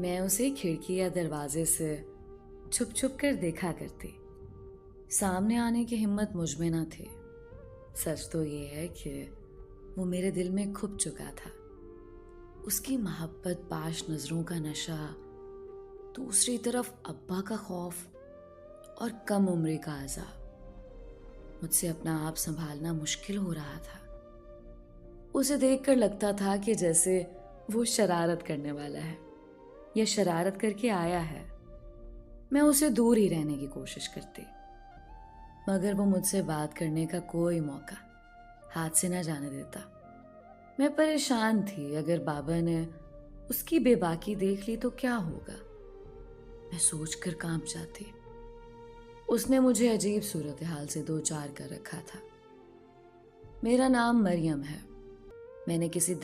मैं उसे खिड़की या दरवाजे से छुप छुप कर देखा करती। सामने आने की हिम्मत मुझ में ना थी। सच तो ये है कि वो मेरे दिल में खुप चुका था। उसकी मोहब्बत, पाश नजरों का नशा, दूसरी तरफ अब्बा का खौफ और कम उम्र का अज़ाब। मुझसे अपना आप संभालना मुश्किल हो रहा था। उसे देखकर लगता था कि जैसे वो शरारत करने वाला है या शरारत करके आया है। मैं उसे दूर ही रहने की कोशिश करती, मगर वो मुझसे बात करने का कोई मौका हाथ से ना जाने देता। मैं परेशान थी। अगर बाबा ने उसकी बेबाकी देख ली तो क्या होगा, मैं सोचकर कांप जाती। उसने मुझे अजीब सूरत हाल से दो चार कर रखा था। मेरा नाम मरियम है। मैंने किसी